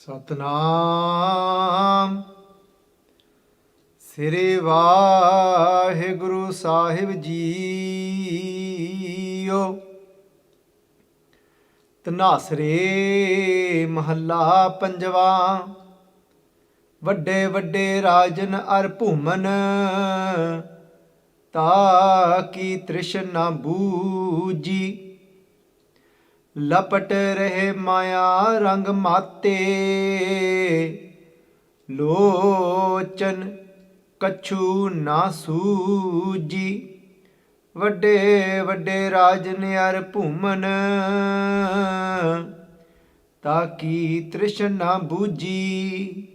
ਸਤਨਾਮ ਸ੍ਰੀ ਵਾਹਿਗੁਰੂ ਸਾਹਿਬ JIO. ਧਨਾਸਰੇ ਮਹੱਲਾ ਪੰਜਵਾ। ਵੱਡੇ ਵੱਡੇ ਰਾਜਨ ਅਰ ਭੂਮਨ, ਤਾਕੀ ਤ੍ਰਿਸ਼ਨਾ ਬੂਜੀ। ਲਪਟ ਰਹੇ ਮਾਇਆ ਰੰਗ ਮਾਤੇ, ਲੋਚਨ ਕਛੂ ਨਾ ਸੂਜੀ। ਵੱਡੇ ਵੱਡੇ ਰਾਜਨ ਅਰ ਭੂਮਨ, ਤਾਕੀ ਤ੍ਰਿਸ਼ਨਾ ਬੂਜੀ।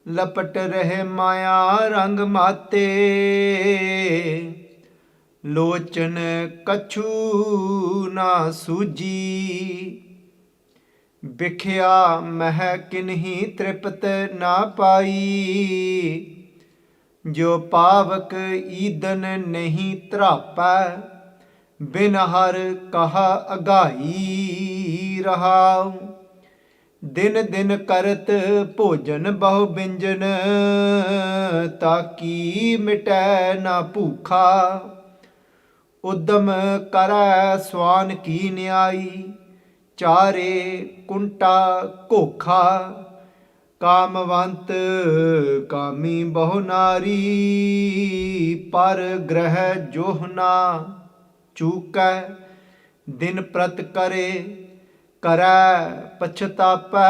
ਲਪਟ ਰਹੇ ਮਾਇਆ ਰੰਗ ਮਾਤੇ, ਲੋਚਨ ਕਛੂ ਨਾ ਸੂਜੀ। ਵਿਖਿਆ ਮਹਿ ਕਿਨਹੀ ਤ੍ਰਿਪਤ ਨਾ ਪਾਈ, ਜੋ ਪਾਵਕ ਈਦਨ ਨਹੀਂ ਧਰਾਪੈ। ਬਿਨ ਹਰ ਕਹਾ ਅਗਾਈ ਰਹਾਉ, ਦਿਨ ਦਿਨ ਕਰਤ ਭੋਜਨ ਬਹੁ ਬਿੰਜਨ। ਤਾਕੀ ਮਿਟੈ ਨਾ ਭੂਖਾ, ਉਦਮ ਕਰੈ ਸਵਾਨ ਕੀ ਨਿਆਈ। ਚਾਰੇ ਕੁੰਟਾ ਘੋਖਾ, ਕਾਮਵੰਤ ਕਾਮੀ ਬਹੁ ਨਾਰੀ। ਪਰ ਗ੍ਰਹਿ ਜੋਹਨਾ ਚੂਕੈ, ਦਿਨ ਪ੍ਰਤ ਕਰੇ ਕਰੈ ਪਛਤਾਪੈ।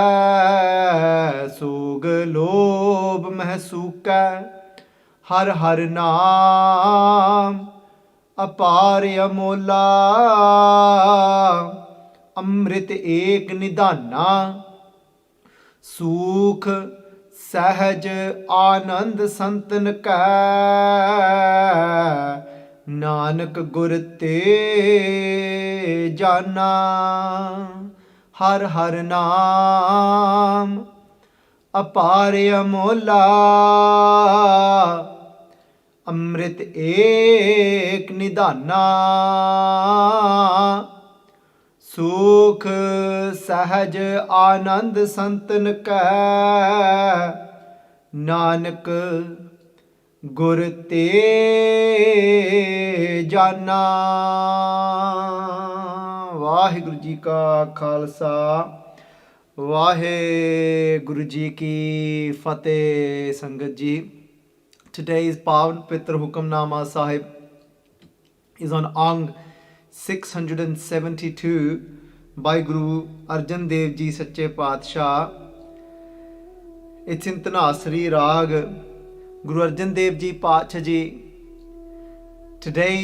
ਸੋਗ ਲੋਭ ਮਹਿ ਸੂਕੈ, ਹਰ ਹਰ ਨਾਮ ਅਪਾਰ ਅਮੋਲਾ। ਅੰਮ੍ਰਿਤ ਏਕ ਨਿਧਾਨਾ, ਸੂਖ ਸਹਿਜ ਆਨੰਦ ਸੰਤਨ ਕੈ। ਨਾਨਕ ਗੁਰ ਤੇ ਜਾਨਾ, ਹਰ ਹਰ ਨਾਮ ਅਪਾਰ ਅਮੋਲਾ। ਅੰਮ੍ਰਿਤ ਏਕ ਨਿਧਾਨਾ, ਸੁਖ ਸਹਿਜ ਆਨੰਦ ਸੰਤਨ ਕੈ। ਨਾਨਕ ਗੁਰ ਤੇ ਜਾਨਾ। ਵਾਹਿਗੁਰੂ ਜੀ ਕਾ ਖਾਲਸਾ, ਵਾਹਿਗੁਰੂ ਜੀ ਕੀ ਫਤਿਹ। ਸੰਗਤ ਜੀ, today's Pavan Pitra Hukamnama Sahib is on Ang 672 by Guru Arjun Dev Ji Sache Paatshah. It's in Tanasri Rag. Guru Arjun Dev Ji Paatshah Ji today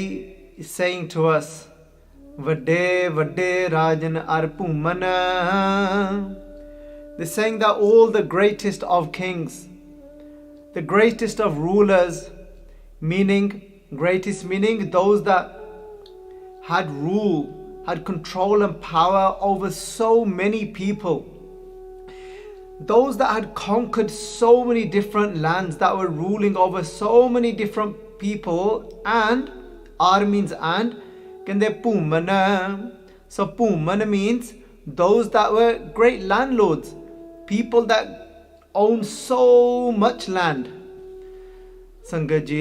is saying to us, Vade Vade Rajan Ar Bhuman. They're saying that all the greatest of kings, the greatest of rulers, greatest meaning those that had rule, had control and power over so many people, those that had conquered so many different lands, that were ruling over so many different people. And ar means and, kende Bhumana. So Bhumana means those that were great landlords, people that own so much land. Sangat ji,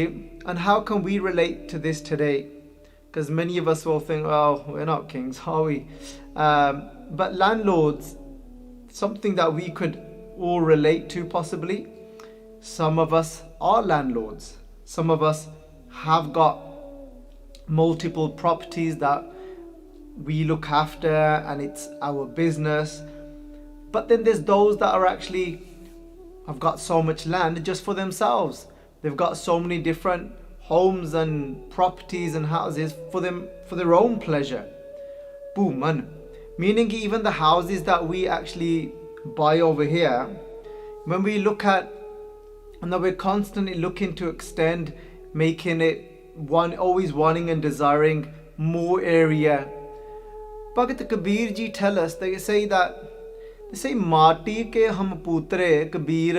and how can we relate to this today? Because many of us will think, well, we're not kings, are we? But landlords, something that we could all relate to possibly. Some of us are landlords. Some of us have got multiple properties that we look after and it's our business. But then there's those that are actually have got so much land just for themselves. They've got so many different homes and properties and houses for their own pleasure. Bhuman, meaning even the houses that we actually buy over here, when we look at, and that we're constantly looking to extend, making it always wanting and desiring more area. Bhagat Kabir Ji tell us, they say माटी के हम पुत्रे, कबीर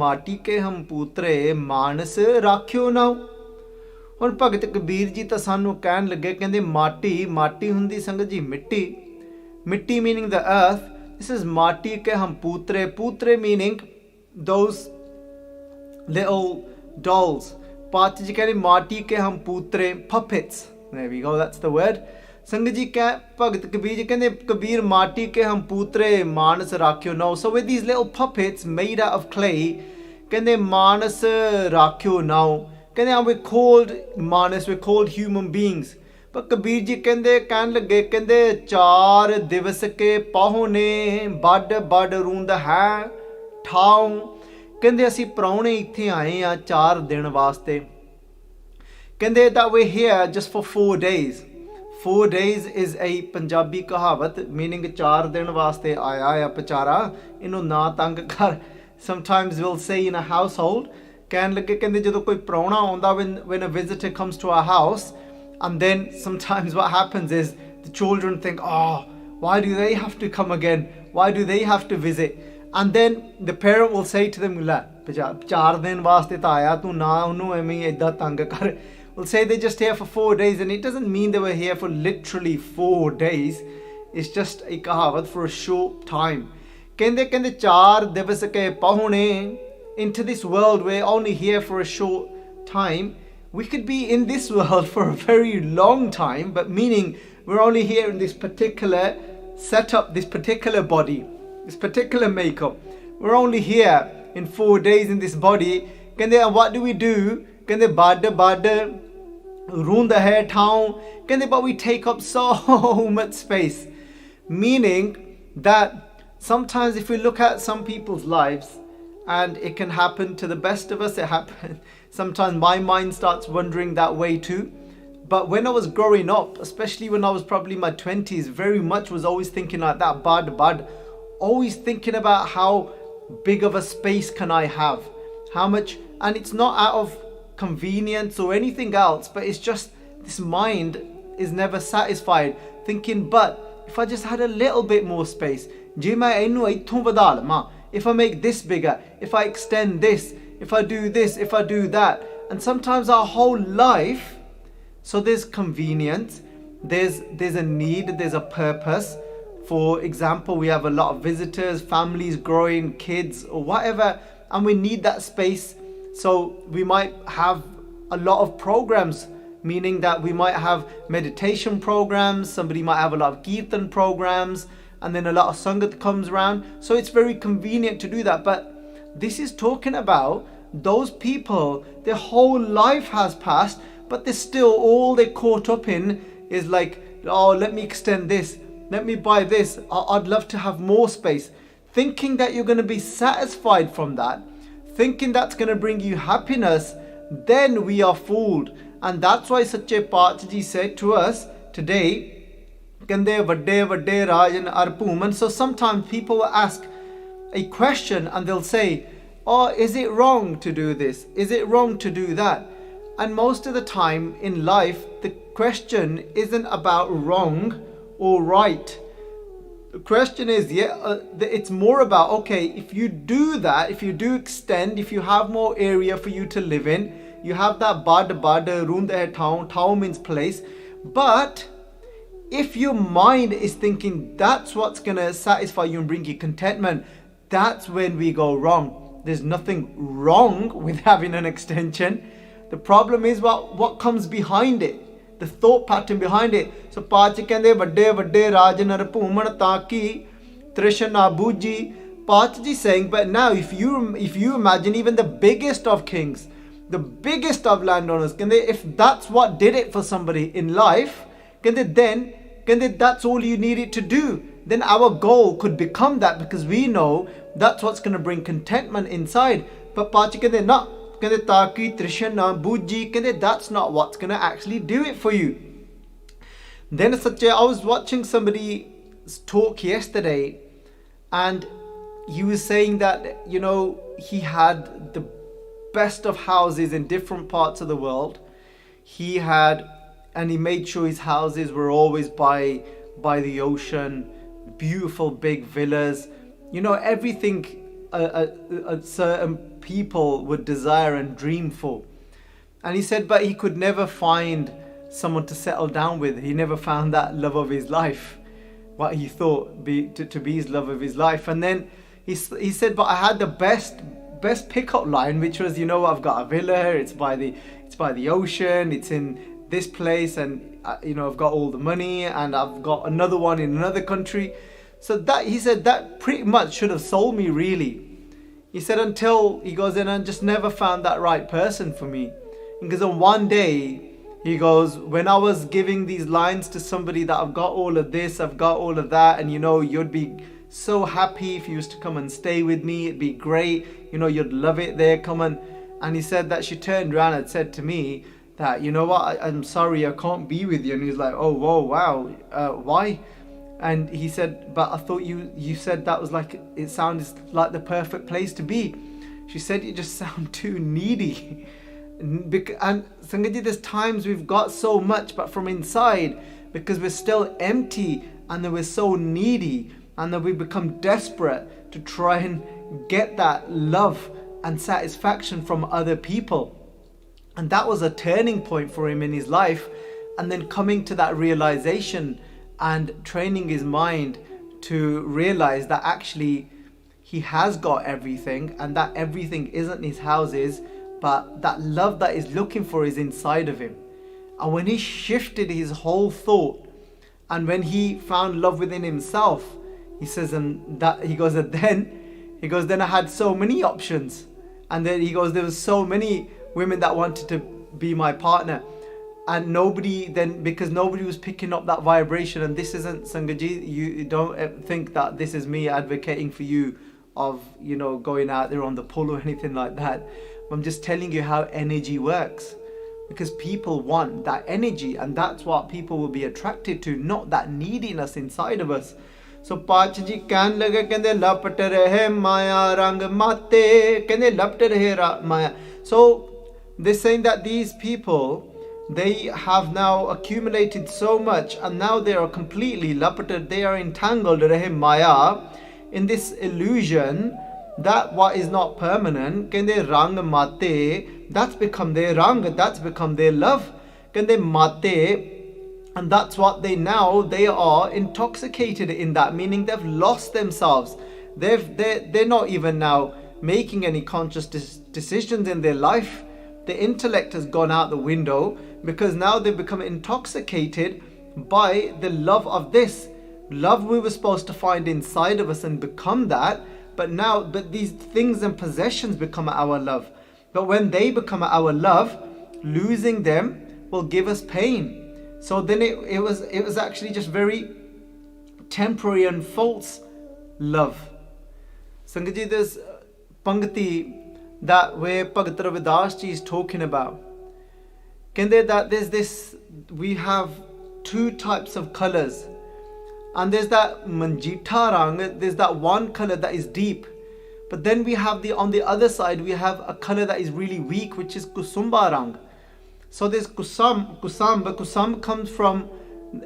माटी के हम पुत्रे, मानस राखियो now. ਹੁਣ ਭਗਤ ਕਬੀਰ ਜੀ ਤਾਂ ਸਾਨੂੰ ਕਹਿਣ ਲੱਗੇ, ਕਹਿੰਦੇ ਮਾਟੀ ਹੁੰਦੀ ਸੰਗਤ ਜੀ ਮਿੱਟੀ, ਮਿੱਟੀ meaning the earth, this is Mati ke hum putre. Putre meaning those little dolls. Paat ji kehne Mati ke hum putre, puppets. There we go, that's the word. Singh ji keh, Bhagat Kabir ji kehne Kabir Mati ke hum putre manas rakhyo. No, so with these little puppets made out of clay, kehne manas rakhyo now. Kehne we're called manas, we're called human beings. But Kabir ji kehne lage kehne 4 divas ke pahone bad roonda hai thao. Kehne assi praune ithe aaye a 4 din vaste. Kehne that we're here just for 4 days. 4 days is a Punjabi kahavat meaning 4 din vaste aaya ya pachara inu na tang kar. Sometimes we'll say in a household ਕਹਿਣ ਲੱਗੇ ਕਹਿੰਦੇ ਜਦੋਂ ਕੋਈ ਪ੍ਰਾਹੁਣਾ ਆਉਂਦਾ when a visitor comes to our house, and then sometimes what happens is the children think, oh, why do they have to come again, why do they have to visit, and then the parent will say to them, ਲੈ 4 ਦਿਨ ਵਾਸਤੇ ਤਾਂ ਆਇਆ ਤੂੰ ਨਾ ਉਹਨੂੰ ਐਵੇਂ ਏਦਾਂ ਤੰਗ ਕਰ. Will say they're just here for 4 days, and it doesn't mean they were here for literally 4 days. It's just a kahavat for a short time. ਕਹਿੰਦੇ 4 ਦਿਵਸ ਕੇ ਪਹੁਣੇ. Into this world, we're only here for a short time. We could be in this world for a very long time, but meaning we're only here in this particular setup, this particular body, this particular makeup. We're only here in 4 days in this body. And what do we do? Bad roonda hai thao. But we take up so much space. Meaning that sometimes if we look at some people's lives, and it can happen to the best of us, it happens. Sometimes my mind starts wandering that way too. But when I was growing up, especially when I was probably in my 20s, very much was always thinking like that, bad. Always thinking about how big of a space can I have? How much, and it's not out of convenience or anything else, but it's just this mind is never satisfied. Thinking, but if I just had a little bit more space, if I make this bigger, if I extend this, if I do this, if I do that. And sometimes our whole life, so there's convenience, there's a need, there's a purpose. For example, we have a lot of visitors, families growing, kids or whatever, and we need that space. So we might have a lot of programs, meaning that we might have meditation programs, somebody might have a lot of kirtan programs, and then a lot of sangat comes around. So it's very convenient to do that. But this is talking about those people, their whole life has passed, but they're still, all they're caught up in is like, oh, let me extend this, let me buy this, I'd love to have more space. Thinking that you're going to be satisfied from that, thinking that's going to bring you happiness, then we are fooled. And that's why Sache Paat Ji said to us today, so sometimes people will ask a question and they'll say, oh, is it wrong to do this? Is it wrong to do that? And most of the time in life, the question isn't about wrong or right. The question is, it's more about, okay, if you do that, if you do extend, if you have more area for you to live in, you have that room there, town means place, but if your mind is thinking that's what's going to satisfy you and bring you contentment, that's when we go wrong. There's nothing wrong with having an extension. The problem is what comes behind it, the thought pattern behind it. So Paat kehinde vadde raj nar bhuman taki trishna buji. Paat ji saying, but now if you imagine even the biggest of kings, the biggest of landowners, if that's what did it for somebody in life, then that's all you needed to do. Then our goal could become that, because we know that's what's going to bring contentment inside. But Pachi no, taki trishna buji, that's not what's going to actually do it for you. Then I was watching somebody talk yesterday, and he was saying that, he had the best of houses in different parts of the world. And he made sure his houses were always by the ocean, beautiful big villas, everything a certain people would desire and dream for. And he said, but he could never find someone to settle down with. He never found that love of his life. what he thought to be his love of his life. And then he said, but I had the best pickup line, which was, I've got a villa, it's by the ocean, it's in this place, and I've got all the money, and I've got another one in another country. So that, he said, that pretty much should have sold me, really. He said, until, he goes, and I just never found that right person for me. Because on one day, he goes, when I was giving these lines to somebody that I've got all of this, I've got all of that, and you'd be so happy if you used to come and stay with me, it'd be great, you'd love it there, come on. And he said that she turned around and said to me that, I'm sorry, I can't be with you. And he's like, oh, whoa, wow, why? And he said, but I thought you said that was like, it sounded like the perfect place to be. She said, you just sound too needy. And Sangaji, there's times we've got so much, but from inside, because we're still empty, and then we're so needy, and then we become desperate to try and get that love and satisfaction from other people. And that was a turning point for him in his life. And then coming to that realization and training his mind to realize that actually he has got everything, and that everything isn't his houses, but that love that he's looking for is inside of him. And when he shifted his whole thought, and when he found love within himself, he says, then I had so many options. And then he goes, there was so many women that wanted to be my partner, and because nobody was picking up that vibration. And this isn't, Sangaji, you don't think that this is me advocating for you of going out there on the pull or anything like that. I'm just telling you how energy works, because people want that energy, and that's what people will be attracted to, not that neediness inside of us. So Pachaji can lage kende lapte rahe maya rang mate kende lapte rahe maya. So they're saying that these people, they have now accumulated so much, and now they are completely lapte, they are entangled rahe maya, in this illusion that what is not permanent, kende rang mate, that's become their rang, that's become their love, kende mate. And that's what they are intoxicated in that, meaning they've lost themselves. They're not even now making any conscious decisions in their life. The intellect has gone out the window, because now they've become intoxicated by the love of this. Love we were supposed to find inside of us and become that, but these things and possessions become our love. But when they become our love, losing them will give us pain. So then it was actually just very temporary and false love. Sangaji, there's Pangati that where Bhagat Ravidas Ji is talking about. That we have two types of colours. And there's that manjita rang, there's that one colour that is deep. But then we have on the other side, we have a colour that is really weak, which is kusumba rang. So there's kusam, but kusam comes from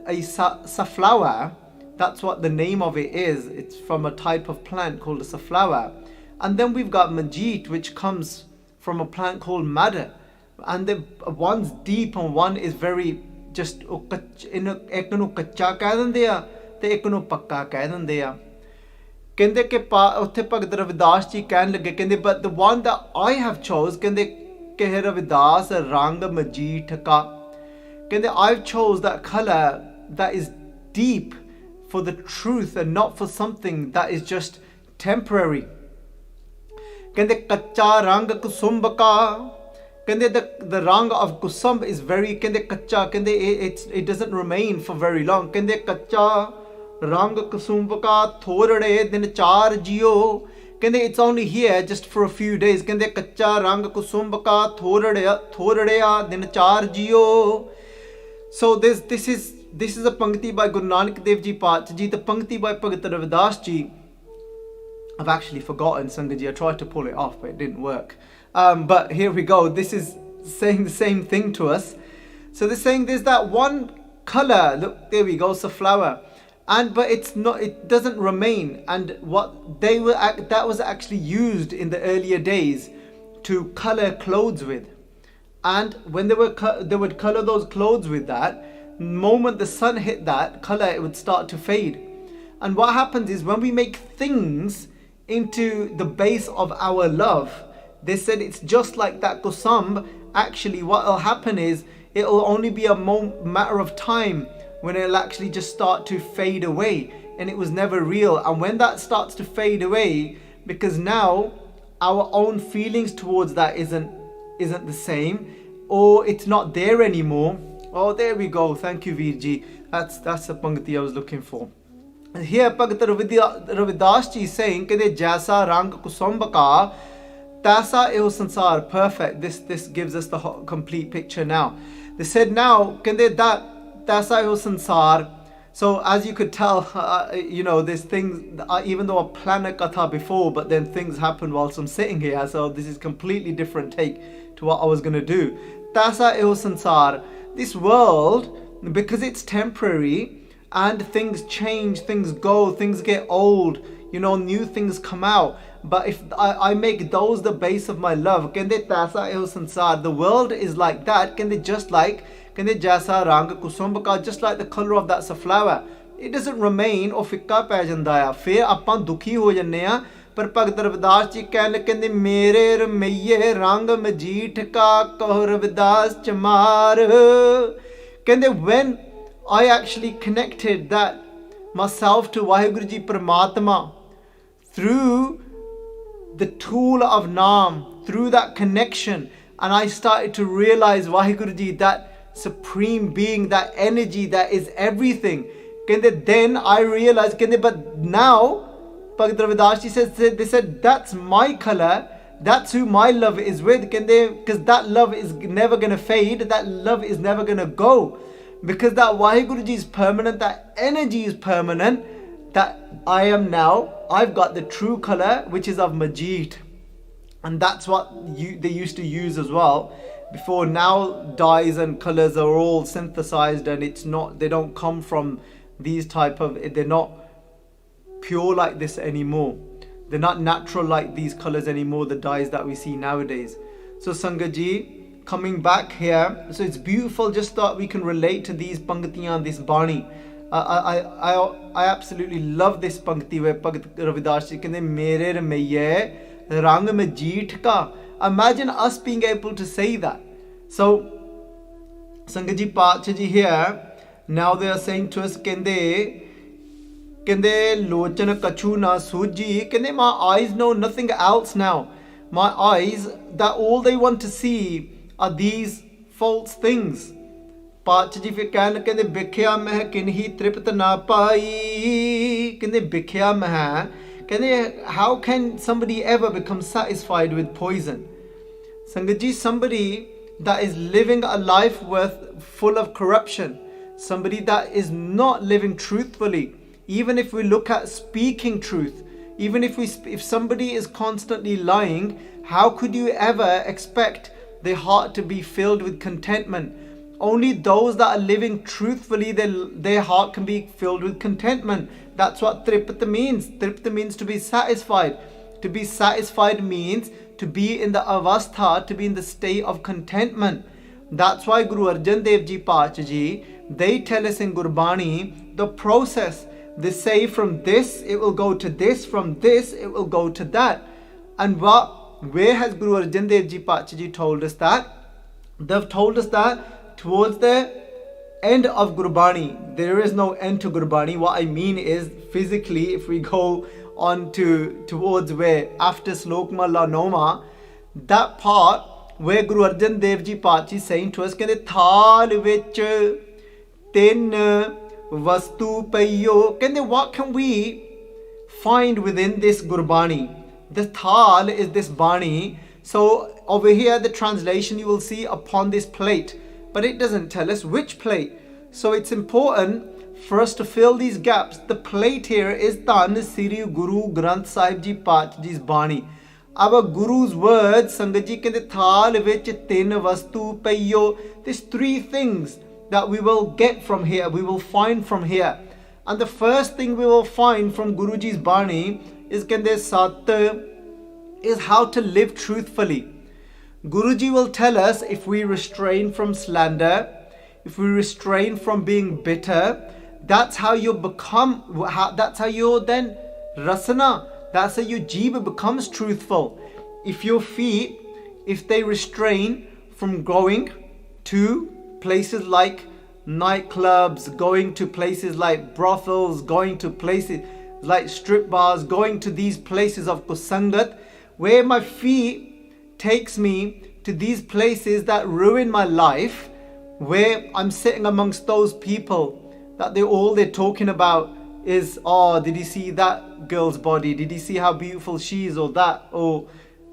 a safflower. That's what the name of it is. It's from a type of plant called a safflower. And then we've got manjit, which comes from a plant called madder. And one's deep and one is very just ek nu kacha keh dende a te ek nu pakka keh dende a. Kende ke utthe Bhagat Ravidas Ji kehn lage, kende but the one that I have chose, kende ke Ravidas rang majit ka, kende I've chose that color that is deep for the truth and not for something that is just temporary. Kende kacha rang kusumb ka, kende the rang of kusumb is very kende kacha, kende it doesn't remain for very long. Kende kacha rang kusumb ka thorade din char jiyo, kende it's only here just for a few days. Kende kacha rang kusumb ka thorade din char jiyo. So this is a Pangti by Guru Nanak Dev Ji Pachaji. The Pangti by Bhagat Ravidas Ji, I've actually forgotten, Sangaji. I tried to pull it off, but it didn't work. But here we go. This is saying the same thing to us. So they're saying there's that one color. Look, there we go, safflower. But it's not. It doesn't remain. And what that was actually used in the earlier days to color clothes with. And when they would color those clothes with that, the moment the sun hit that color, it would start to fade. And what happens is when we make things into the base of our love, they said it's just like that kusam. Actually, what will happen is it'll only be a matter of time when it'll actually just start to fade away, and it was never real. And when that starts to fade away, because now our own feelings towards that isn't the same, or it's not there anymore. Oh, there we go. Thank you, Virji. That's the pangti I was looking for. And here Bhagat Ravidas ji is saying that jaisa rang kusamba ka taisa eho sansar. Perfect. This gives us the complete picture now. They said now kende that taisa eho sansar. So as you could tell, there's things, even though I planned a katha before, but then things happen whilst I'm sitting here. So this is completely different take to what I was going to do. Taisa eho sansar. This world, because it's temporary and things change, things go, things get old, new things come out. But if I make those the base of my love, kende taisa eho sansar, the world is like that, kende just like jaisa rang kusambaka, just like the color of that flower. It doesn't remain or fikka pੈ ਜਾਂਦਾ ਆ, ਫਿਰ ਆਪਾਂ ਦੁਖੀ ਹੋ ਜੰਨੇ ਆ. ਪਰ ਭਗਤ ਰਵਿਦਾਸ ਜੀ ਕਹਿੰਦੇ ਮੇਰੇ ਰਮਈਏ ਰੰਗ ਮਜੀਠ ਕਾ ਕਹੋ ਰਵਿਦਾਸ ਚਮਾਰ. ਕਹਿੰਦੇ when I actually connected that myself to Waheguru Ji Paramatma through the tool of Naam, through that connection, and I started to realize Waheguru Ji, that supreme being, that energy that is everything. Then I realized, but now Bhagat Ravidas Ji says, they said that's my color, that's who my love is with, because that love is never going to fade, that love is never going to go, because that Waheguru Ji is permanent, that energy is permanent, that I am now, I've got the true color, which is of Majid. And that's what they used to use as well before. Now dyes and colors are all synthesized, and they don't come from these type of, they're not pure like this anymore. They're not natural like these colors anymore, the dyes that we see nowadays. So Sangat Ji, coming back here, so it's beautiful just that we can relate to these pangtiyan, this bani. I absolutely love this pangti where Bhagat Ravidas Ji kende mere ramaiye rang majit ka. Imagine us being able to say that. So Sangat Ji Pacha Ji here, now they are saying to us kende lochan kachu na suji, kende my eyes know nothing else now. My eyes, that all they want to see are these false things. Pacha Ji fir kende bikhya meh kinhi tript na pai, kende bikhya meh, kende how can somebody ever become satisfied with poison? Sangat Ji, somebody that is living a life full of corruption, somebody that is not living truthfully, even if we look at speaking truth, even if somebody is constantly lying, how could you ever expect their heart to be filled with contentment? Only those that are living truthfully, their heart can be filled with contentment. That's what tripta means. Tripta means to be satisfied. To be satisfied means to be in the avastha, to be in the state of contentment. That's why Guru Arjun Dev Ji Pacha Ji, they tell us in Gurbani the process. They say from this it will go to this, from this it will go to that. And where has Guru Arjan Dev Ji Pacha Ji told us that? They've told us that towards the end of Gurbani. There is no end to Gurbani. What I mean is, physically, if we go on towards where after Slok Malla Noma, that part where Guru Arjan Dev Ji Pacha Ji is saying to us, kende thal vich tin vastu payo. Kende, what can we find within this Gurbani? The thal is this bani. So over here the translation you will see upon this plate, but it doesn't tell us which plate. So it's important for us to fill these gaps. The plate here is Tan Sri Guru Granth Sahib Ji Pacha Ji's bani. Our Guru's words, Sangat Ji kende thal vich tin vastu payo. There's three things that we will get from here, we will find from here. And the first thing we will find from Guruji's bani is kende sat, is how to live truthfully. Guruji will tell us if we restrain from slander, if we restrain from being bitter, that's how you become, that's how you're then rasana, that's how your jeeb becomes truthful. If your feet, if they restrain from going to places like nightclubs, going to places like brothels, going to places like strip bars, going to these places of kusangat, where my feet takes me to these places that ruin my life, where I'm sitting amongst those people that they're talking about is, oh, did you see that girl's body? Did you see how beautiful she is? Or that, or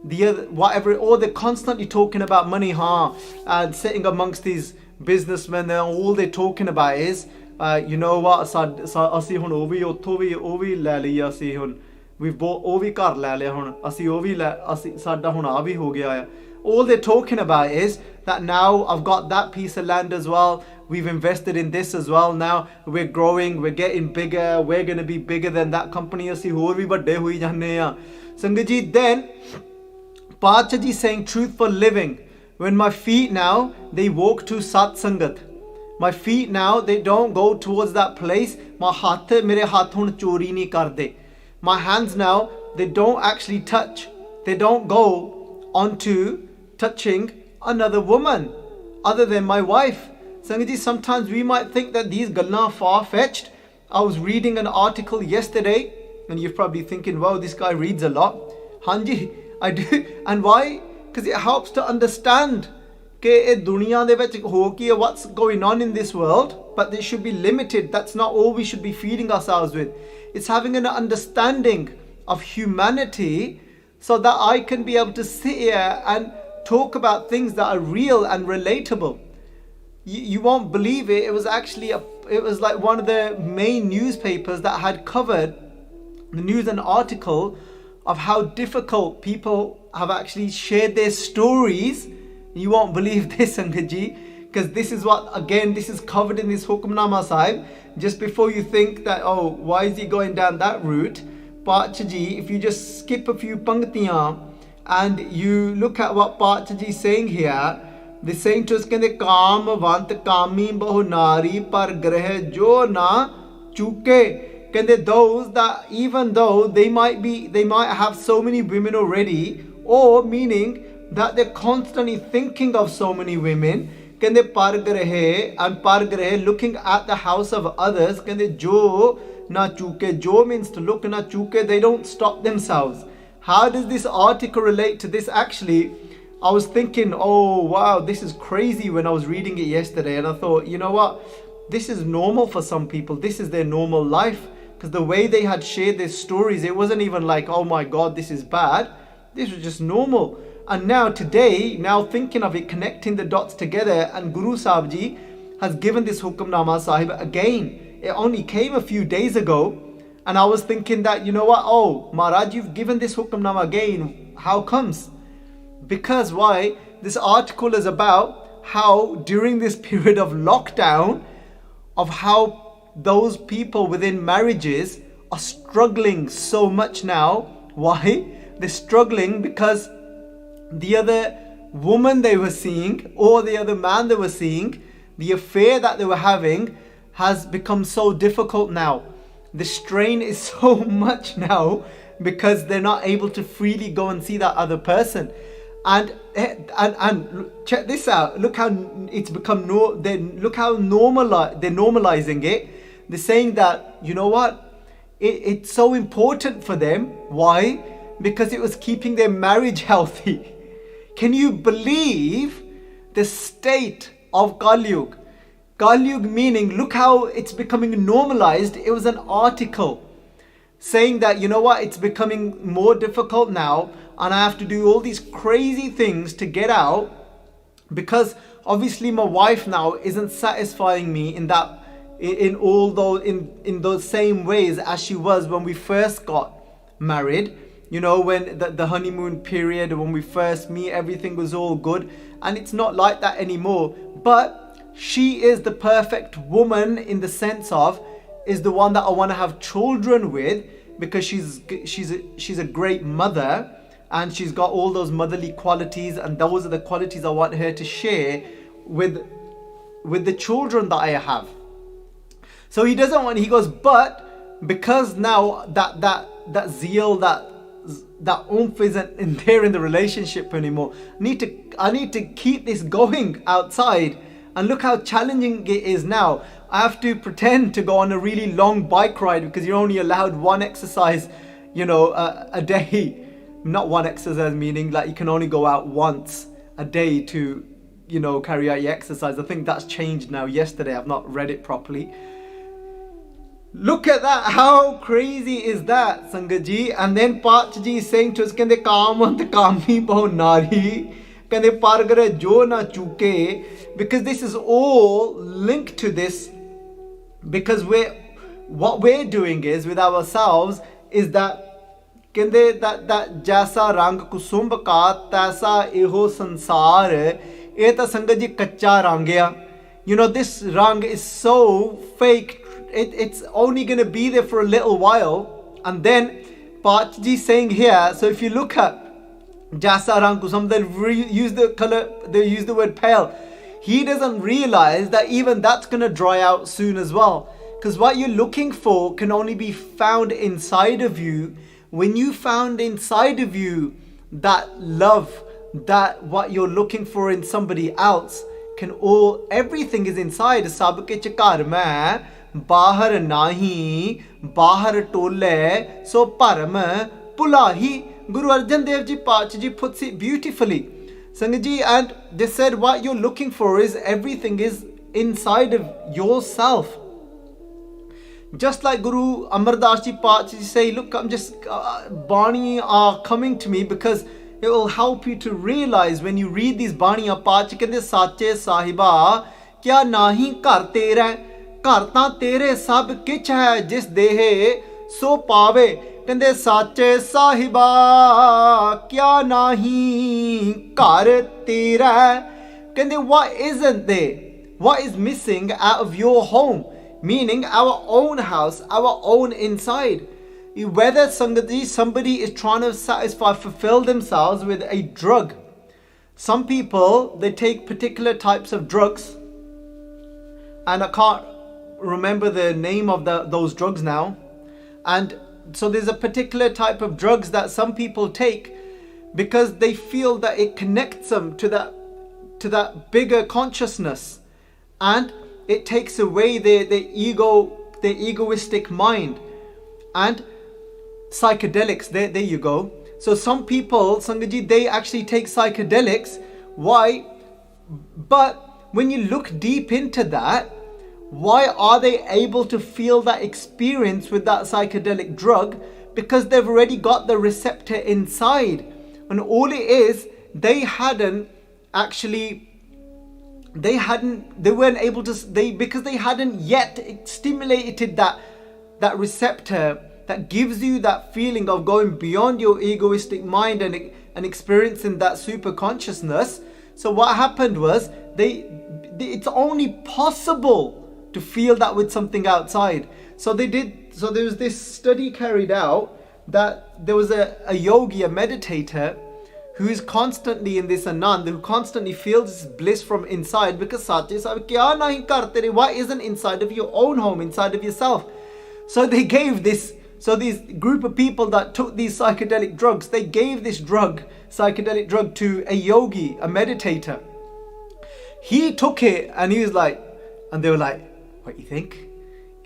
the other, whatever. Or they're constantly talking about money, and sitting amongst these businessmen, and all they're talking about is, you know what, ਅਸੀਂ ਹੁਣ ਉਹ ਵੀ ਉੱਥੋਂ ਵੀ ਉਹ ਵੀ ਲੈ ਲਈ ਅਸੀਂ ਹੁਣ ਉਹ ਵੀ ਘਰ ਲੈ ਲਿਆ ਹੁਣ ਅਸੀਂ ਉਹ ਵੀ ਅਸੀਂ ਸਾਡਾ ਹੁਣ ਆ ਵੀ ਹੋ ਗਿਆ ਆ. All they're talking about is that now I've got that piece of land as well. We've invested in this as well. Now we're growing, we're getting bigger, we're going to be bigger than that company. ਅਸੀਂ ਹੋਰ ਵੀ ਵੱਡੇ ਹੋਈ ਜਾਂਦੇ ਆ. Sangat ji, then Pacha ji saying truthful living. When my feet now, they walk to Sat Sangat. My feet now, they don't go towards that place. My haath, mere haath hun chori nahi karde. My hands now, they don't actually touch. They don't go onto touching another woman other than my wife. Sangat ji, sometimes we might think that these gallan are far-fetched. I was reading an article yesterday, and you're probably thinking, wow, this guy reads a lot. Hanji, I do. And why? Because it helps to understand what's going on in this world, but they should be limited. That's not all we should be feeding ourselves with. It's having an understanding of humanity so that I can be able to sit here and talk about things that are real and relatable. You won't believe it. It was actually it was like one of the main newspapers that had covered the news, an article of how difficult people have actually shared their stories. You won't believe this, Sangat ji, because this is what, again, this is covered in this Hukamnama Sahib. Just before you think that, oh, why is he going down that route? Pacha ji, if you just skip a few panktiyan and you look at what Pacha ji is saying here, they're saying to us, kande kaam vant kami bahu nari par grah jo na chuke. Kande those that, even though they might have so many women already, or meaning that they're constantly thinking of so many women, kande par grahe and par grahe, looking at the house of others, kande jo na chuke. Jo means to look, na chuke, they don't stop themselves. How does this article relate to this? Actually, I was thinking, oh wow, this is crazy when I was reading it yesterday, and I thought, you know what, this is normal for some people. This is their normal life, because the way they had shared their stories, it wasn't even like, oh my god, this is bad. This was just normal. And now today, now thinking of it, connecting the dots together, and Guru Sahib Ji has given this Hukamnama Sahib again. It only came a few days ago, and I was thinking that, you know what, oh Maharaj, you've given this Hukamnama again. How comes? Because why? This article is about how during this period of lockdown, of how those people within marriages are struggling so much now. Why? They're struggling because the other woman they were seeing, or the other man they were seeing, the affair that they were having has become so difficult now. The strain is so much now because they're not able to freely go and see that other person. And check this out. Look how it's become look how they're normalizing it. They're saying that, you know what, it's so important for them. Why? Because it was keeping their marriage healthy. Can you believe the state of Kalyug? Kalyug meaning, look how it's becoming normalized. It was an article saying that, you know what, it's becoming more difficult now, and I have to do all these crazy things to get out, because obviously my wife now isn't satisfying me in those same ways as she was when we first got married. You know, when the honeymoon period, when we first meet, everything was all good, and it's not like that anymore. But she is the perfect woman in the sense of, is the one that I want to have children with, because she's a great mother, and she's got all those motherly qualities, and those are the qualities I want her to share with the children that I have. So he doesn't want, he goes, but because now that zeal, that oomph isn't in there in the relationship anymore, I need to keep this going outside. And look how challenging it is now. I have to pretend to go on a really long bike ride because you're only allowed one exercise, a day. Not one exercise, meaning like you can only go out once a day to, carry out your exercise. I think that's changed now. Yesterday, I've not read it properly. Look at that. How crazy is that, Sangat ji? And then Pach ji is saying to us, Kende kaamant kami bahu nari, kende pargare jo na chuke, because this is all linked to this. Because what we're doing is with ourselves is that kende that jaisa rang kusumb ka taisa eho sansar, ye ta Sangat ji kacha rangya. This rang is so fake. It's only going to be there for a little while. And then Pachji saying here, so if you look at Jasa Rang Kusam, they'll use the color, they use the word pale. He doesn't realize that even that's going to dry out soon as well. Because what you're looking for can only be found inside of you. When you found inside of you that love, that what you're looking for in somebody else, everything is inside. Sabke chakar mein bahar nahi, bahar tole, so param pulahi. Guru Arjun Dev Ji Pachji puts it beautifully. Sangat ji, and they said what you're looking for is everything is inside of yourself. Just like Guru Amar Das Ji Pachji say, look, I'm just, Bani are coming to me because it will help you to realize when you read these Bani Pach, kehde sache sahiba, kya nahi kar tera, kar ta tere sab kich hai, jis dehe so paave. Kehde sache sahiba, kya nahi kar tera. Kehde what isn't there? What is missing out of your home? Meaning our own house, our own inside. Whether somebody is trying to fulfill themselves with a drug. Some people, they take particular types of drugs, and I can't remember the name of those drugs now. And so there's a particular type of drugs that some people take because they feel that it connects them to that bigger consciousness, and it takes away their egoistic mind. And psychedelics, there you go. So some people, Sangat ji, they actually take psychedelics. Why? But when you look deep into that, why are they able to feel that experience with that psychedelic drug? Because they've already got the receptor inside. And all it is, they weren't able to, because they hadn't yet stimulated that receptor that gives you that feeling of going beyond your egoistic mind and experiencing that super consciousness. So what happened was, it's only possible to feel that with something outside. So there was this study carried out that there was a yogi, a meditator, who is constantly in this anand, who constantly feels this bliss from inside, because sache sab kya nahi kar tere, what isn't inside of your own home, inside of yourself. So they gave this, these group of people that took these psychedelic drugs, they gave this psychedelic drug to a yogi, a meditator. He took it and he was like, and they were like, what do you think?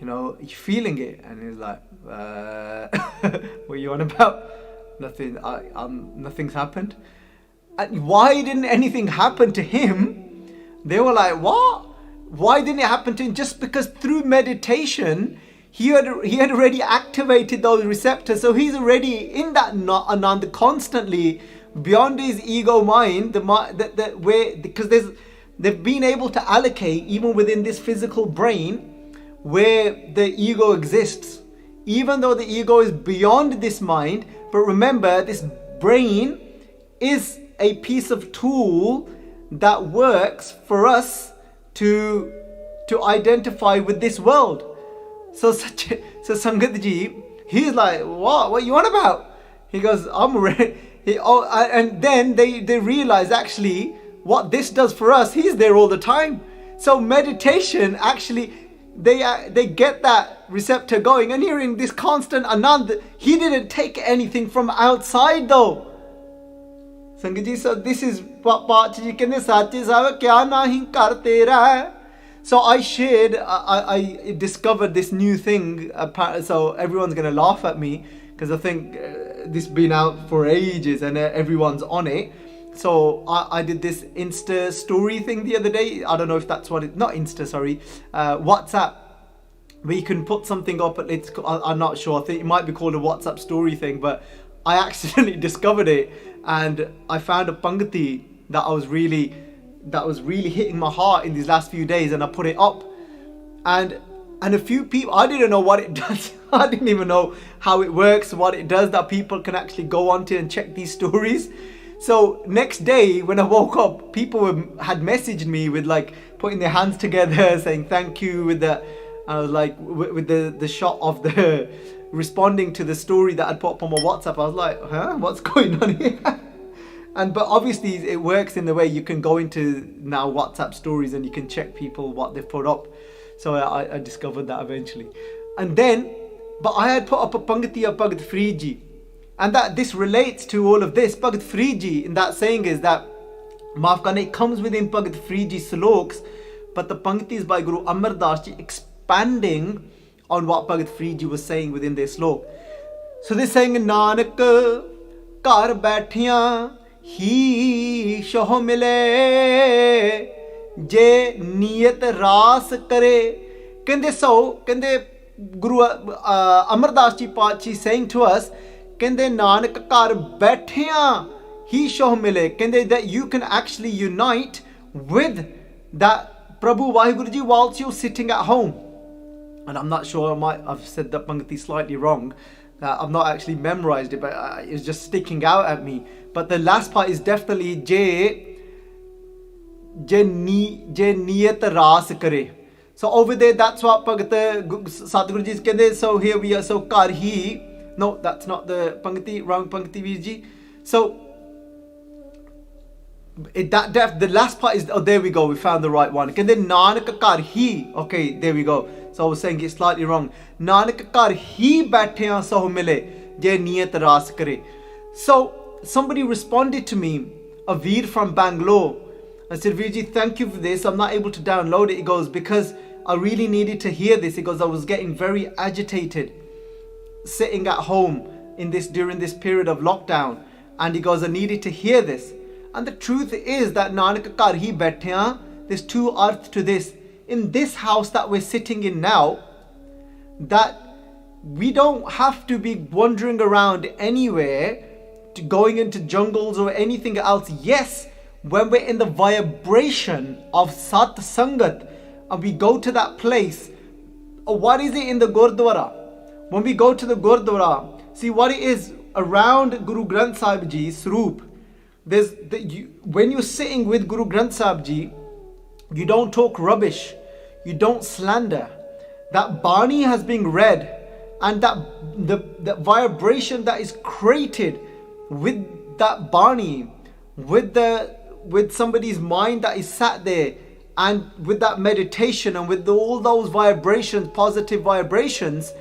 Are you feeling it? And he was like, what are you on about? Nothing, nothing's happened. And why didn't anything happen to him? They were like, what? Why didn't it happen to him? Just because through meditation, he had already activated those receptors. So he's already in that anand constantly, beyond his ego mind, because they've been able to allocate, even within this physical brain, where the ego exists. Even though the ego is beyond this mind, but remember, this brain is a piece of tool that works for us to identify with this world. So Sangat ji, he's like, what are you on about? He goes, I'm ready. And then they realize actually what this does for us, he's there all the time. So meditation actually, they get that receptor going, and hearing this constant Anand. He didn't take anything from outside though. Sangat ji, so this is what Pachi kehne sache sahib kya nahi kar tera hai. So I shared, I discovered this new thing. So everyone's gonna laugh at me because I think this has been out for ages and everyone's on it. So I did this Insta story thing the other day. I don't know if that's what it, not Insta, sorry, WhatsApp, where you can put something up. I'm not sure. I think it might be called a WhatsApp story thing, but I accidentally discovered it, and I found a pangati that was really hitting my heart in these last few days, and I put it up, and a few people, I didn't know what it does. I didn't even know how it works, what it does, that people can actually go onto and check these stories. So next day when I woke up, people had messaged me with like putting their hands together saying thank you with the, I was like with the shot of the responding to the story that I'd put up on my WhatsApp. I was like, huh, what's going on here? But obviously it works in the way you can go into now WhatsApp stories and you can check people what they've put up. So I discovered that eventually. And then, but I had put up a pangati of Bhagat Freedji. And that this relates to all of this. Bhagat Freedji in that saying is that, maaf karna, it comes within Bhagat Freedji sloks, but the pangati is by Guru Amar Das Ji expanding on what Bhagat Freedji was saying within their slok. So they're saying, Nanak kar baithiyan hi shoh mile, je niyat ras kare. Kende Guru Amar Das Ji Pachi saying to us, Kende Nanak kar baithiyan hi shoh mile. Kende that you can actually unite with that Prabhu Vaheguru Ji whilst you're sitting at home. And I'm not sure, I've said that pangati slightly wrong. I've not actually memorized it, but it's just sticking out at me. But the last part is definitely Je niyat ras kare. So over there, that's what Bhagat Sadhguru Ji is kende. So here we are, so kar hi. No, that's not the pangati, wrong pangati Virji. So the last part is, oh, there we go, we found the right one. And then Nanak kar hi. Okay, there we go. So I was saying it slightly wrong. Nanak kar hi baithiyan soh mile, je niyat ras kare. So somebody responded to me, a Veer from Bangalore. I said, Virji, thank you for this. I'm not able to download it. He goes, because I really needed to hear this. He goes, I was getting very agitated sitting at home during this period of lockdown. And he goes, I needed to hear this. And the truth is that Nanak kar hi baithiyan, there's two arths to this. In this house that we're sitting in now, that we don't have to be wandering around anywhere, going into jungles or anything else. Yes, when we're in the vibration of Sat Sangat and we go to that place, or what is it in the Gurdwara? When we go to the Gurdwara, see what it is around Guru Granth Sahib Ji's Swaroop. When you're sitting with Guru Granth Sahib Ji, you don't talk rubbish, you don't slander. That Bani has been read, and that the vibration that is created with that Bani, with somebody's mind that is sat there, and with that meditation and with all those vibrations, positive vibrations,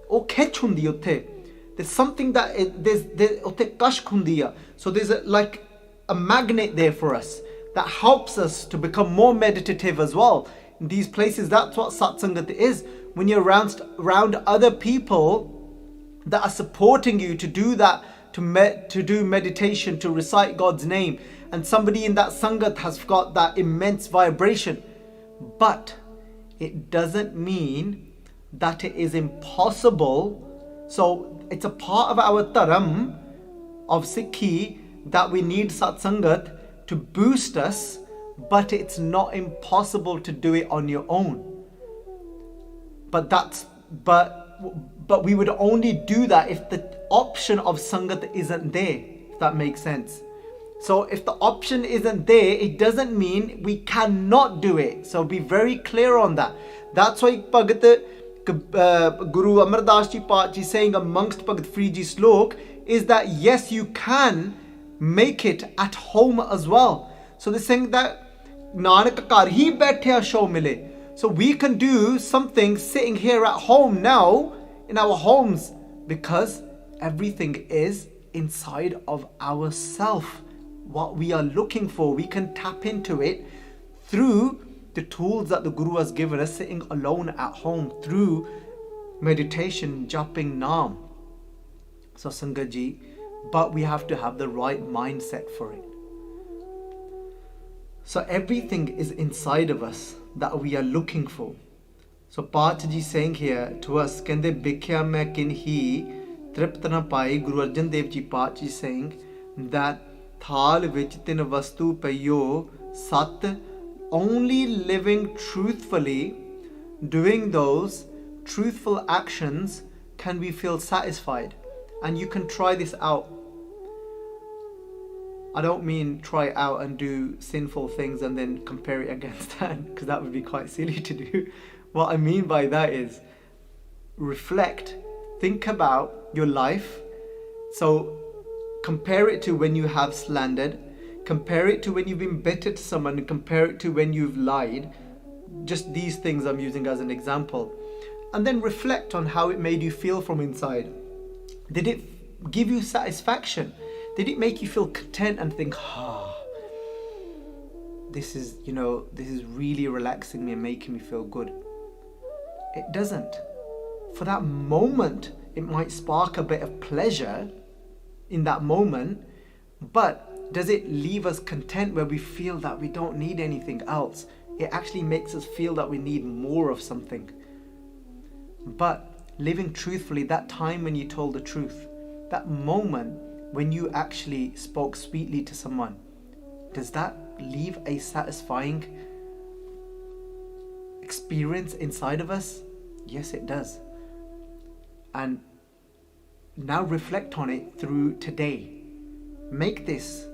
oh catch hundi utte. There's something that there's utte kashk hundi. So there's like a magnet there for us that helps us to become more meditative as well. In these places, that's what satsangat is. When you're around other people that are supporting you to do that, to do meditation, to recite God's name, and somebody in that sangat has got that immense vibration. But it doesn't mean that it is impossible. So it's a part of our dharam of Sikhi that we need satsangat to boost us, but it's not impossible to do it on your own. But we would only do that if the option of sangat isn't there, if that makes sense. So if the option isn't there, it doesn't mean we cannot do it. So be very clear on that. That's why Guru Amar Das Ji Pachi saying amongst Bhagat Freedji slok is that yes, you can make it at home as well. So they're saying that Nanak kar hi baithiya show mile. So we can do something sitting here at home now, in our homes, because everything is inside of ourself. What we are looking for, we can tap into it through the tools that the Guru has given us, sitting alone at home, through meditation, japping Naam. So Sangat Ji, but we have to have the right mindset for it. So everything is inside of us that we are looking for. So Pacha Ji saying here to us, Kende Bhikhya mein kinhi tript na pai. Guru Arjun Dev Ji Pacha Ji saying that thal vich tin vastu payo sat, only living truthfully, doing those truthful actions can we feel satisfied. And you can try this out. I don't mean try it out and do sinful things and then compare it against that, because that would be quite silly to do. What I mean by that is reflect, think about your life. So compare it to when you have slandered, compare it to when you've been bitter to someone, and compare it to when you've lied. Just these things I'm using as an example. And then reflect on how it made you feel from inside. Did it give you satisfaction? Did it make you feel content and think, this is really relaxing me and making me feel good? It doesn't. For that moment, it might spark a bit of pleasure in that moment, but does it leave us content where we feel that we don't need anything else? It actually makes us feel that we need more of something. But living truthfully, that time when you told the truth, that moment when you actually spoke sweetly to someone, does that leave a satisfying experience inside of us? Yes, it does. And now reflect on it through today. Make this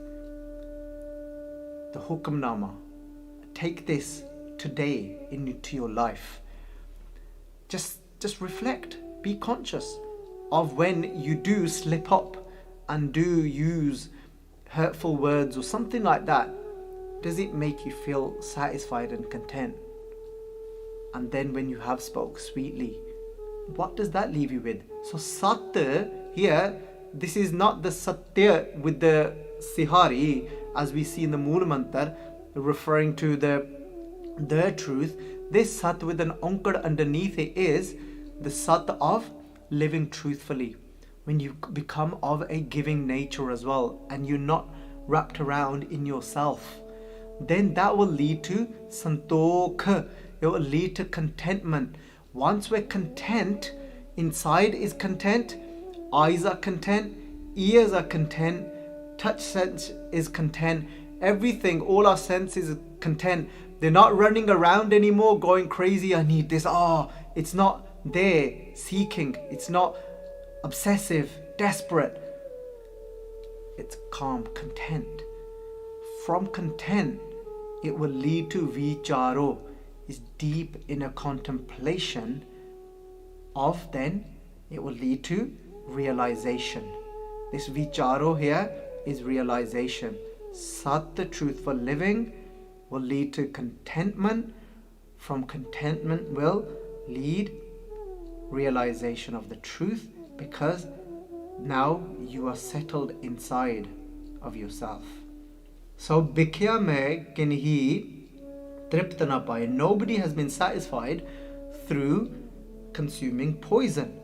the Hukamnama. Take this today into your life. Just reflect. Be conscious of when you do slip up and do use hurtful words or something like that. Does it make you feel satisfied and content? And then when you have spoke sweetly, what does that leave you with? So Satya here, this is not the Satya with the Sihari as we see in the Mool Mantar, referring to the truth. This Sat with an Ankar underneath it is the Sat of living truthfully. When you become of a giving nature as well, and you're not wrapped around in yourself, then that will lead to Santokh. It will lead to contentment. Once we're content, inside is content, eyes are content, ears are content, touch sense is content, everything, all our senses are content. They're not running around anymore going crazy, I need this. It's not there seeking, it's not obsessive, desperate. It's calm, content. From content, it will lead to vicharo, is deep inner contemplation of, then it will lead to realization. This vicharo here is realization. Sat, the truthful living, will lead to contentment. From contentment will lead realization of the truth, because now you are settled inside of yourself. So Bhikhya mein kinhi tript na paye. Nobody has been satisfied through consuming poison.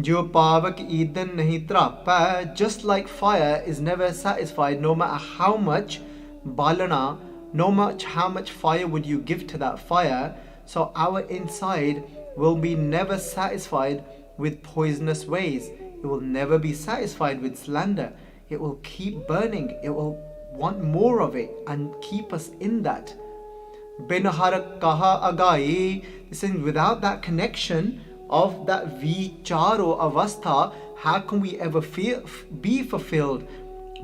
Jo pavak idan nahi trapa. Just like fire is never satisfied, no matter how much balana, no matter how much fire would you give to that fire. So our inside will be never satisfied with poisonous ways. It will never be satisfied with slander. It will keep burning. It will want more of it and keep us in that. Binahar kaha agai. This is, without that connection of that vicharo avastha, how can we ever be fulfilled,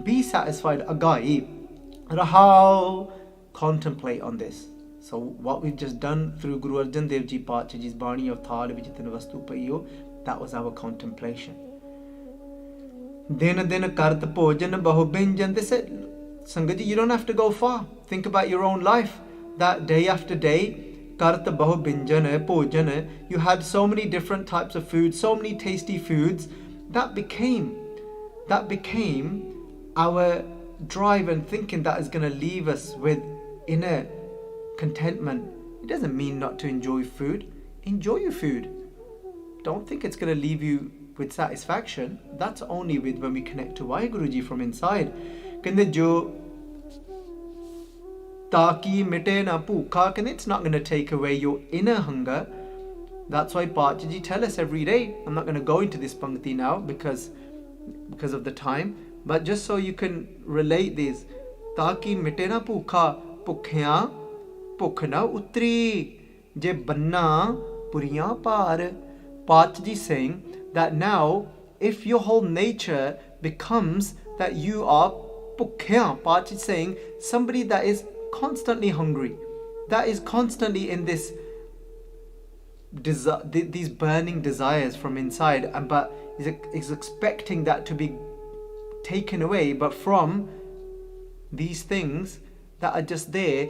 be satisfied? Agai. Rahao. Contemplate on this. So what we've just done through Guru Arjun Dev Ji Pacha Ji's Bani of Thal Vichitin Vastu Payo, that was our contemplation. Din din kart bhojan bahu binjan. They said, Sangat Ji, you don't have to go far. Think about your own life. That day after day, Kart bahu binjan bhojan, you had so many different types of food, so many tasty foods. That became our drive and thinking that is going to leave us with inner contentment. It doesn't mean not to enjoy food. Enjoy your food. Don't think it's going to leave you with satisfaction. That's only with when we connect to Waheguru Ji from inside. Kende jo taki mite na bhukha, kende it's not going to take away your inner hunger. That's why Baljit Ji tell us every day. I'm not going to go into this pankti now because of the time, but just so you can relate these. Taki mite na bhukha, bhukhya bhukh na utri, je banna puriyan par. Baljit Ji saying that now, if your whole nature becomes that you are bhukhya, Baljit saying somebody that is constantly hungry, that is constantly in this these burning desires from inside, but is expecting that to be taken away, but from these things that are just there.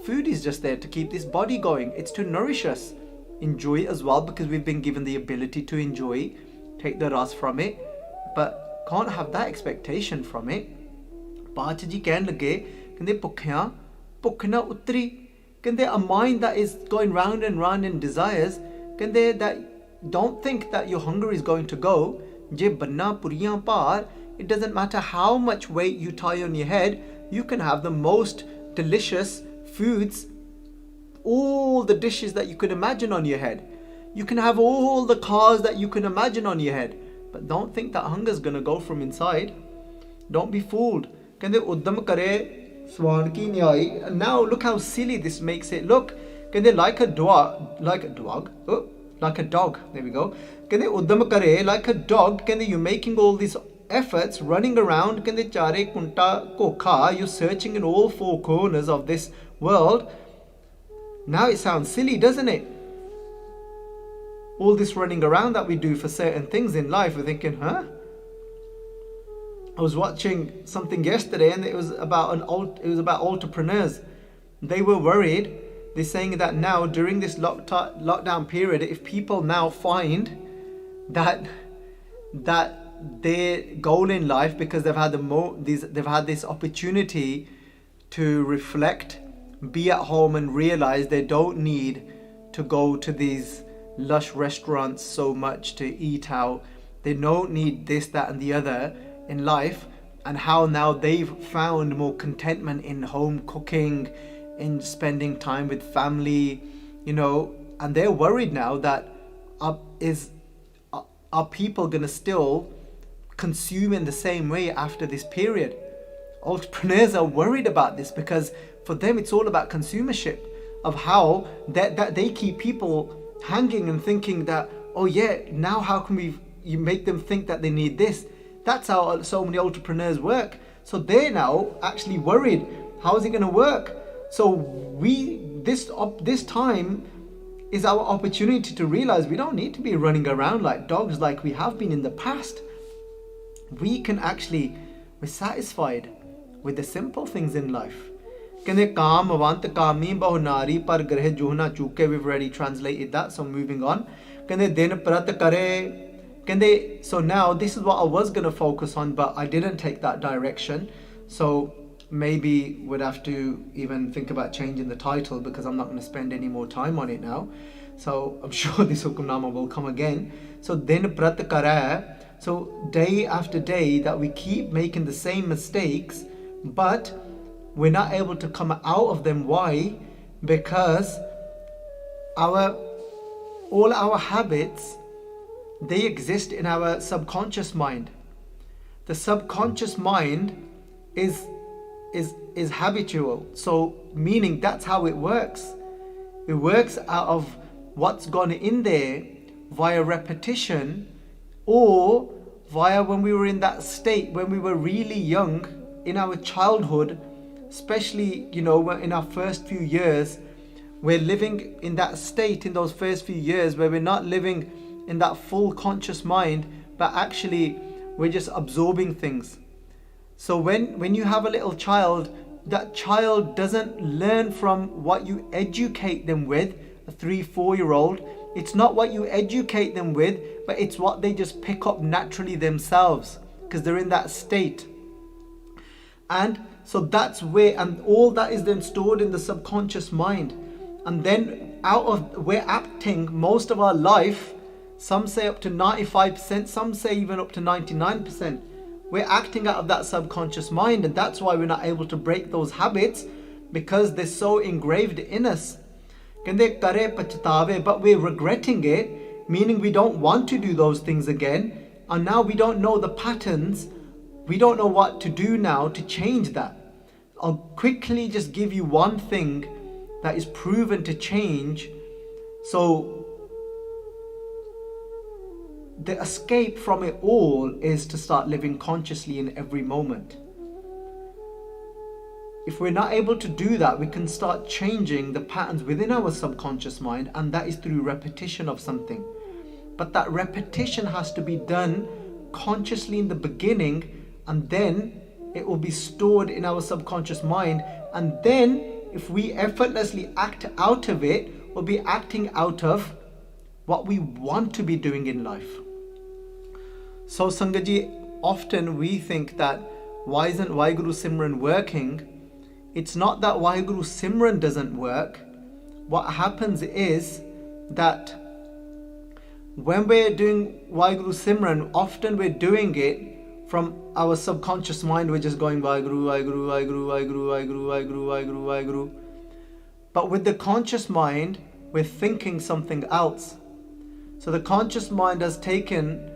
Food is just there to keep this body going. It's to nourish us. Enjoy it as well, because we've been given the ability to enjoy, take the ras from it, but can't have that expectation from it. Baljit Ji कहने लगे, कहते भुखिया भुख ना उतरी, कहते a mind that is going round and round in desires, कहते that don't think that your hunger is going to go. Je banna puriyan par, it doesn't matter how much weight you tie on your head, you can have the most delicious foods, all the dishes that you could imagine on your head. You can have all the cars that you can imagine on your head, but don't think that hunger is going to go from inside. Don't be fooled. Kande uddam kare swan ki nyai. Now look how silly this makes it look. Kande like a dog, there we go. Kande uddam kare, like a dog. Kande you're making all these efforts, running around. Kande chare kunta kokha, you're searching in all four corners of this world. Now it sounds silly, doesn't it? All this running around that we do for certain things in life, we're thinking, huh? I was watching something yesterday, and it was about entrepreneurs. They were worried. They're saying that now during this lockdown period, if people now find that their goal in life, because they've had this opportunity to reflect, be at home and realize they don't need to go to these lush restaurants so much to eat out. They don't need this, that and the other in life, and how now they've found more contentment in home cooking, in spending time with family, and they're worried now that are people going to still consume in the same way after this period. Entrepreneurs are worried about this, because for them it's all about consumership, of how that they keep people hanging and thinking that, oh yeah, now how can you make them think that they need this. That's how so many entrepreneurs work. So they're now actually worried, how is it going to work? So this time is our opportunity to realize we don't need to be running around like dogs like we have been in the past. We're satisfied with the simple things in life. We've already translated that, so moving on. So now this is what I was going to focus on, but I didn't take that direction. So maybe we'd have to even think about changing the title, because I'm not going to spend any more time on it now. So I'm sure this Hukamnama will come again. So din prat kare. So day after day that we keep making the same mistakes, but we're not able to come out of them. Why? Because all our habits, they exist in our subconscious mind. The subconscious mind is habitual. So meaning that's how it works. It works out of what's gone in there via repetition, or via when we were in that state, when we were really young, in our childhood, especially, in our first few years, we're living in that state in those first few years where we're not living in that full conscious mind, but actually we're just absorbing things. So when you have a little child, that child doesn't learn from what you educate them with a 3-4-year-old, it's not what you educate them with, but it's what they just pick up naturally themselves, because they're in that state. And so that's where, and all that is then stored in the subconscious mind. And then we're acting most of our life, some say up to 95%, some say even up to 99%. We're acting out of that subconscious mind, and that's why we're not able to break those habits, because they're so engraved in us. But we're regretting it, meaning we don't want to do those things again, and now we don't know the patterns, we don't know what to do now to change that. I'll quickly just give you one thing that is proven to change. So the escape from it all is to start living consciously in every moment. If we're not able to do that, we can start changing the patterns within our subconscious mind, and that is through repetition of something. But that repetition has to be done consciously in the beginning, and then it will be stored in our subconscious mind. And then if we effortlessly act out of it, we'll be acting out of what we want to be doing in life. So Sangaji, often we think that why isn't Waheguru Simran working? It's not that Waheguru Simran doesn't work. What happens is that when we're doing Waheguru Simran, often we're doing it from our subconscious mind. We're just going Waheguru, Waheguru, Waheguru, Waheguru, Waheguru, Waheguru, Waheguru, Waheguru. But with the conscious mind, we're thinking something else. So the conscious mind has taken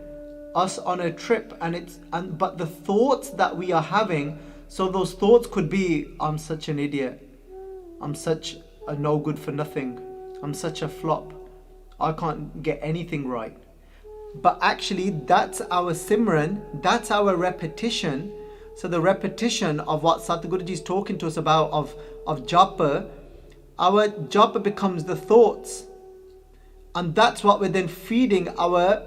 us on a trip, but the thoughts that we are having, so those thoughts could be, I'm such an idiot, I'm such a no good for nothing, I'm such a flop, I can't get anything right. But actually that's our Simran, that's our repetition. So the repetition of what Satguruji is talking to us about of japa, our japa becomes the thoughts, and that's what we're then feeding our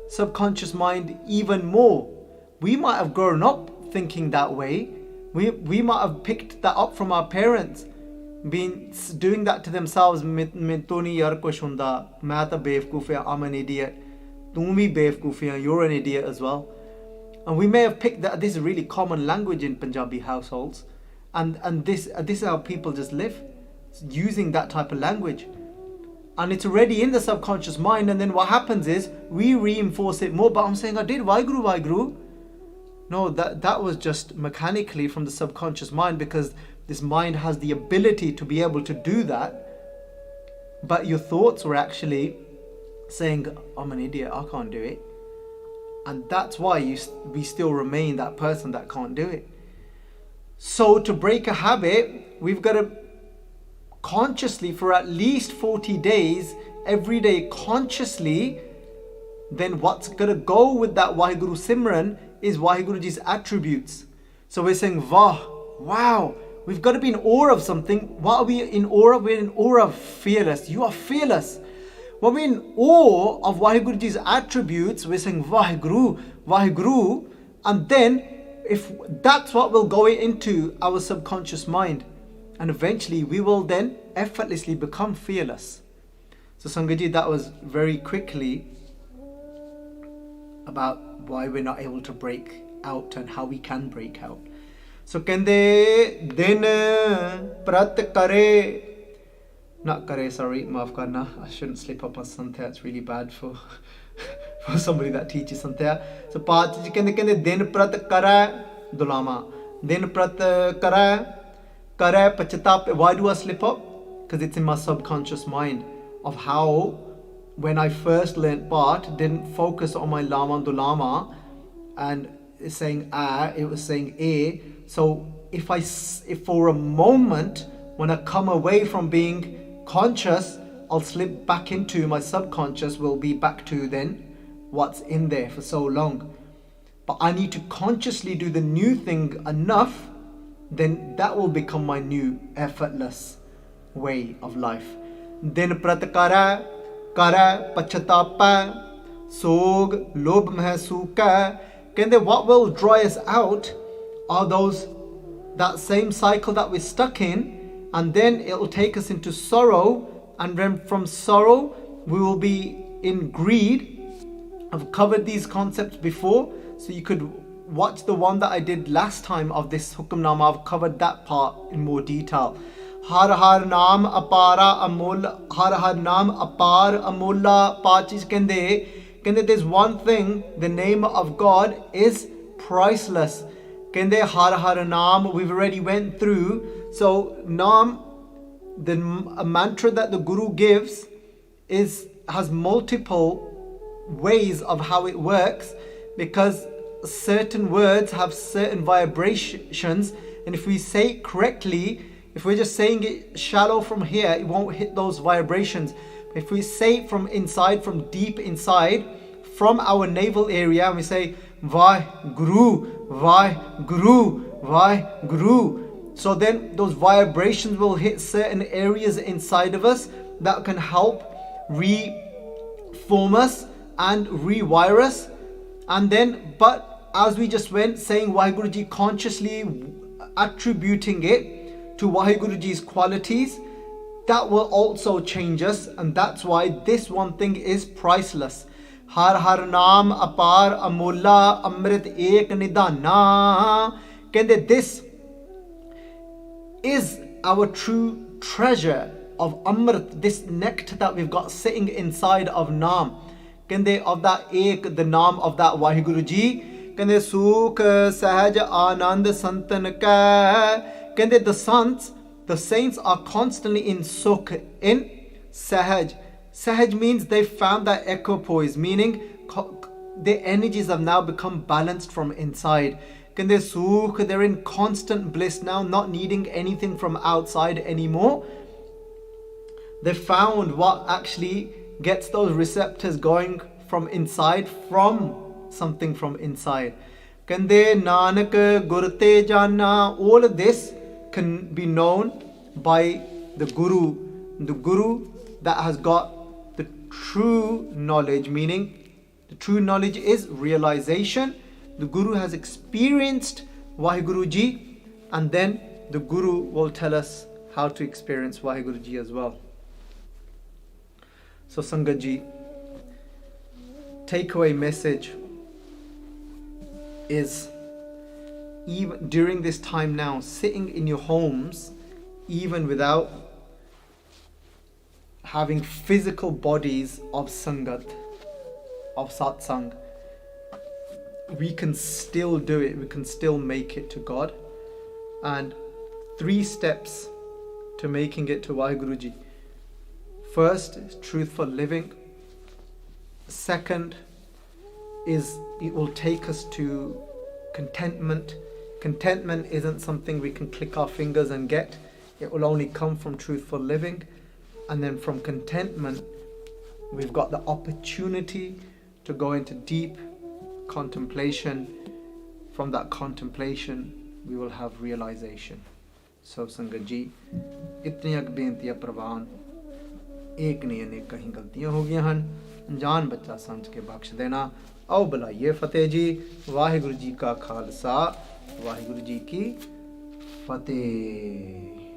subconscious mind even more. We might have grown up thinking that way. We might have picked that up from our parents, been doing that to themselves. I'm an idiot. You're an idiot as well. And we may have picked that. This is really common language in Punjabi households, and this is how people just live, using that type of language. And it's already in the subconscious mind, and then what happens is we reinforce it more. But I'm saying I did Waheguru, Waheguru. No, that was just mechanically from the subconscious mind, because this mind has the ability to be able to do that. But your thoughts were actually saying, I'm an idiot, I can't do it. And that's why we still remain that person that can't do it. So to break a habit, we've got to consciously, for at least 40 days, every day consciously, then what's going to go with that Waheguru Simran is Waheguruji's attributes. So we're saying, wow, we've got to be in awe of something. What are we in awe of? We're in awe of fearless. You are fearless. When we're in awe of Waheguruji's attributes, we're saying Waheguru, Waheguru, and then if that's what will go into our subconscious mind, and eventually we will then effortlessly become fearless. So Sangaji, that was very quickly about why we're not able to break out and how we can break out. So kende din prat kare, not kare, sorry, maaf karna, I shouldn't slip up on Santya, it's really bad for somebody that teaches Santya. So paat kende din prat kare dulama, din prat kare pachatap. Why do I slip up? Because it's in my subconscious mind of how when I first learnt Paat, didn't focus on my Lama Dulama and it's saying it was saying A. So if for a moment, when I come away from being conscious, I'll slip back into my subconscious, will be back to then what's in there for so long. But I need to consciously do the new thing enough, then that will become my new effortless way of life. Din pratkara kara pachatapa sog lob mahsuka. What will dry us out are that same cycle that we're stuck in, and then it'll take us into sorrow, and then from sorrow we will be in greed. I've covered these concepts before, so you could watch the one that I did last time of this Hukamnama. I've covered that part in more detail. Har har naam apara amola, har har naam apar amola pachis kende there's one thing, the name of God is priceless. Kende har har naam, we've already went through. So naam, the mantra that the Guru gives has multiple ways of how it works, because certain words have certain vibrations, and if we say it correctly, if we're just saying it shallow from here, it won't hit those vibrations. But if we say it from inside, from deep inside, from our navel area, and we say Vai Guru, so then those vibrations will hit certain areas inside of us that can help reform us and rewire us. And then, but as we just went, saying Waheguruji, consciously attributing it to Waheguruji's qualities, that will also change us. And that's why this one thing is priceless. Har har naam apar amola amrit ek nidana. This is our true treasure of amrit, this nectar that we've got sitting inside of Naam. Of that ek, the Naam of that Waheguruji. Sukh sahaj anand santan ka. The saints, are constantly in sukh, in sahaj. Sahaj means they found that equipoise, meaning their energies have now become balanced from inside. Sukh, they're in constant bliss now, not needing anything from outside anymore. They found what actually gets those receptors going from inside, from something from inside. Kande Nanak Gurte Jana, all of this can be known by the Guru that has got the true knowledge, meaning the true knowledge is realization. The Guru has experienced Waheguruji, and then the Guru will tell us how to experience Waheguruji as well. So Sangat Ji, takeaway message is, even during this time now, sitting in your homes, even without having physical bodies of Sangat, of Satsang, we can still do it, we can still make it to God. And 3 steps to making it to Waheguruji. First is truthful living. Second is it will take us to contentment. Contentment isn't something we can click our fingers and get. It will only come from truthful living. And then from contentment, we've got the opportunity to go into deep contemplation. From that contemplation, we will have realization. So Sangat Ji, itniyan bੇਨਤੀਆਂ ਪ੍ਰਵਾਨ, एक नहीं अनेक कहीं गलतियां हो गई हैं, अनजान बच्चा समझ के बख्श देना। आओ बुलाइए फतेह जी। वाहिगुरु जी का खालसा, वाहिगुरु जी की फतेह।